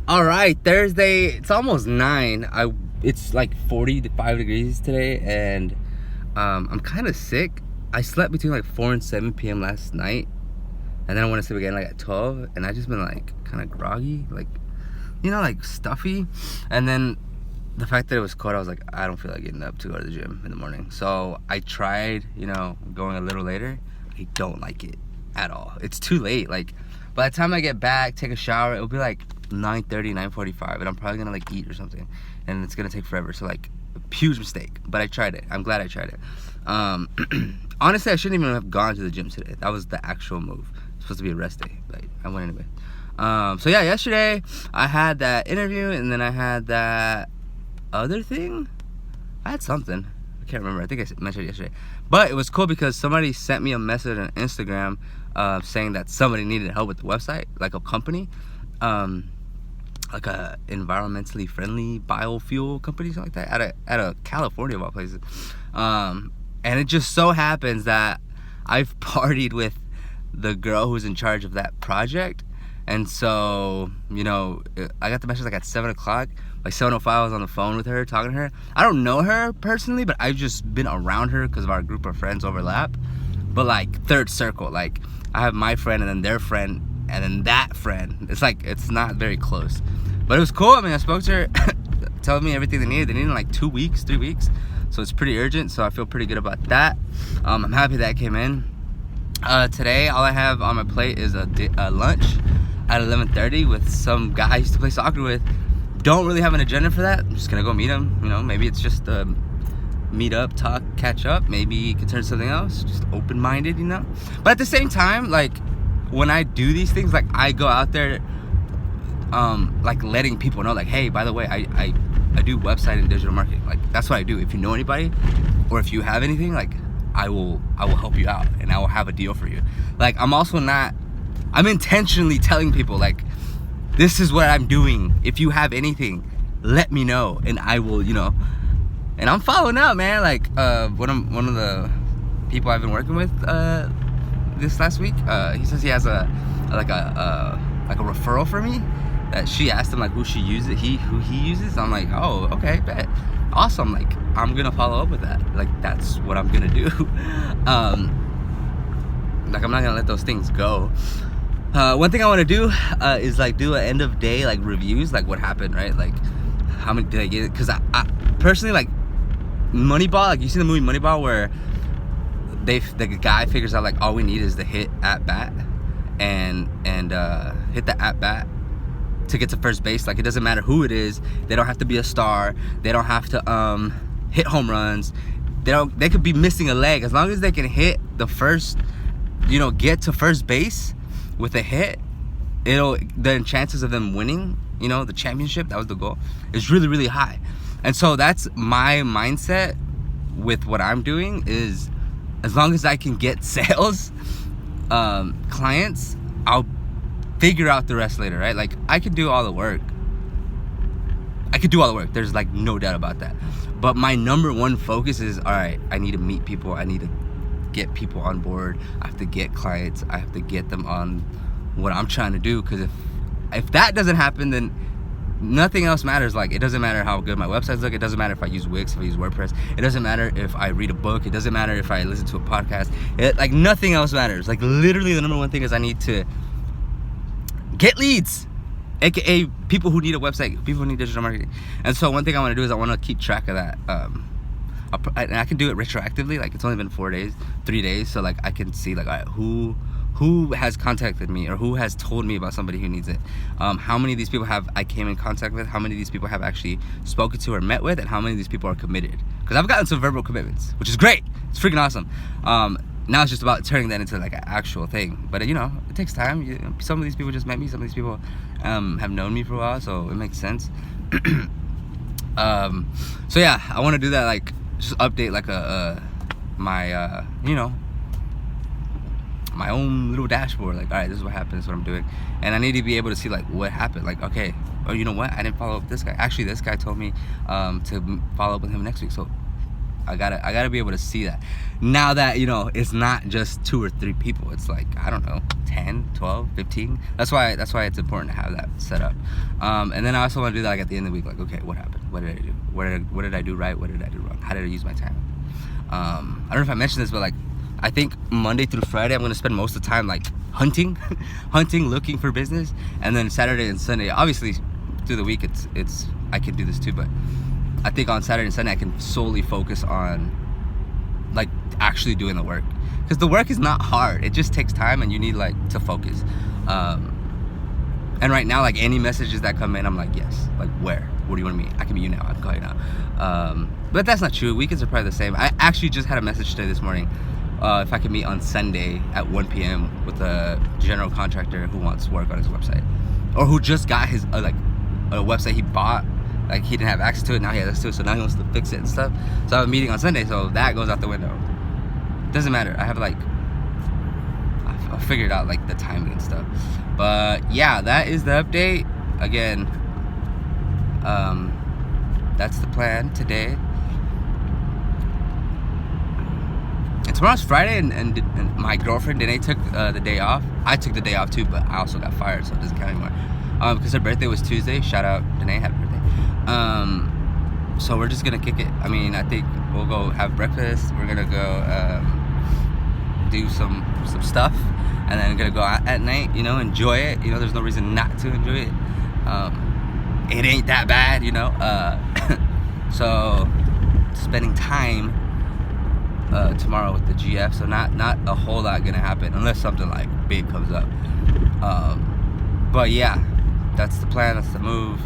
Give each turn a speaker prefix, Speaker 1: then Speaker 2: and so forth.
Speaker 1: All right, Thursday. It's almost 9. It's like 45 degrees today, and I'm kind of sick. I slept between like 4 and 7 p.m. last night, and then I went to sleep again like at 12, and I just been like kind of groggy, like like stuffy. And then the fact that it was cold, I was like, I don't feel like getting up to go to the gym in the morning. So I tried, going a little later. I don't like it at all. It's too late. Like by the time I get back, take a shower, it'll be like 9:30, 9:45, and I'm probably gonna like eat or something, and it's gonna take forever. So like, huge mistake. But I tried it. I'm glad I tried it. Honestly, I shouldn't even have gone to the gym today. That was the actual move. It's supposed to be a rest day, but I went anyway. So yeah, yesterday I had that interview, and then I had that other thing. I had something. I can't remember. I think I mentioned it yesterday. But it was cool because somebody sent me a message on Instagram saying that somebody needed help with the website, like a company. Like a environmentally friendly biofuel company, something like that, out of California of all places. And it just so happens that I've partied with the girl who's in charge of that project. And so, I got the message like at 7 o'clock. Like 7:05, I was on the phone with her, talking to her. I don't know her personally, but I've just been around her because of our group of friends overlap. But like third circle, like I have my friend and then their friend and then that friend. It's like, it's not very close. But it was cool. I mean, I spoke to her, telling me everything they needed. They needed like 2 weeks, 3 weeks. So it's pretty urgent. So I feel pretty good about that. I'm happy that came in. Today, all I have on my plate is a lunch at 11:30 with some guy I used to play soccer with. Don't really have an agenda for that. I'm just gonna go meet him. Maybe it's just meet up, talk, catch up. Maybe it could turn to something else. Just open-minded, But at the same time, like when I do these things, like I go out there, like letting people know, like, hey, by the way, I do website and digital marketing. Like that's what I do. If you know anybody, or if you have anything, like I will help you out, and I will have a deal for you. Like I'm intentionally telling people, like, this is what I'm doing. If you have anything, let me know, and I will, And I'm following up, man. Like one of the people I've been working with this last week, he says he has a referral for me. That she asked him like who he uses. I'm like, oh, okay, bet, awesome. Like I'm gonna follow up with that. Like that's what I'm gonna do. Like I'm not gonna let those things go. One thing I want to do is like do an end of day like reviews, like what happened, right? Like how many did I get? Because I personally, like Moneyball, like you see the movie Moneyball where the guy figures out like all we need is the hit at bat and hit the at bat to get to first base. Like it doesn't matter who it is. They don't have to be a star. They don't have to hit home runs. They could be missing a leg, as long as they can hit the first, get to first base with a hit, the chances of them winning, the championship, that was the goal, is really, really high. And so that's my mindset with what I'm doing, is as long as I can get sales, clients, I'll figure out the rest later, right? Like I could do all the work. There's like no doubt about that. But my number one focus is, all right, I need to meet people. I need to get people on board. I have to get clients. I have to get them on what I'm trying to do. Because if that doesn't happen, then nothing else matters. Like it doesn't matter how good my websites look. It doesn't matter if I use Wix, if I use WordPress. It doesn't matter if I read a book. It doesn't matter if I listen to a podcast. Like nothing else matters. Like literally the number one thing is I need to get leads, aka people who need a website, people who need digital marketing. And so one thing I want to do is I want to keep track of that. And I can do it retroactively. Like it's only been 3 days, so like I can see like, all right, who has contacted me or who has told me about somebody who needs it. How many of these people I came in contact with? How many of these people have actually spoken to or met with? And how many of these people are committed? Because I've gotten some verbal commitments, which is great. It's freaking awesome. Now it's just about turning that into like an actual thing. But it takes time. Some of these people just met me. Some of these people have known me for a while, so it makes sense. So yeah, I want to do that. Like just update like my my own little dashboard. Like, all right, this is what happened. This is what I'm doing, and I need to be able to see like what happened. Like, okay, oh, you know what? I didn't follow up with this guy. Actually, this guy told me to follow up with him next week. So I gotta be able to see that. Now that it's not just 2 or 3 people. It's like, I don't know, 10, 12, 15. That's why it's important to have that set up. And then I also want to do that like at the end of the week, like, okay, what happened? What did I do? What did I do right? What did I do wrong? How did I use my time? I don't know if I mentioned this, but like, I think Monday through Friday I'm gonna spend most of the time like hunting, looking for business, and then Saturday and Sunday, obviously through the week it's I can do this too, but I think on Saturday and Sunday I can solely focus on like actually doing the work, because the work is not hard. It just takes time, and you need like to focus. And right now, like any messages that come in, I'm like, yes. Like, where? What do you want to meet? I can meet you now. I can call you now. But that's not true. Weekends are probably the same. I actually just had a message today this morning. If I could meet on Sunday at 1 p.m. with a general contractor who wants work on his website, or who just got his like a website he bought. Like, he didn't have access to it, now he has access to it, so now he wants to fix it and stuff. So I have a meeting on Sunday, so that goes out the window. Doesn't matter. I have like, I've figured out like the timing and stuff. But yeah, that is the update. Again, that's the plan today. And tomorrow's Friday, and my girlfriend Danae took the day off. I took the day off too, but I also got fired, so it doesn't count anymore. Because her birthday was Tuesday. Shout out Danae, happy birthday. So we're just gonna kick it. I mean, I think we'll go have breakfast. We're gonna go do some stuff, and then gonna go out at night. You know, enjoy it. You know, there's no reason not to enjoy it. It ain't that bad, you know. So spending time tomorrow with the GF. So not a whole lot gonna happen unless something like big comes up. But yeah, that's the plan. That's the move.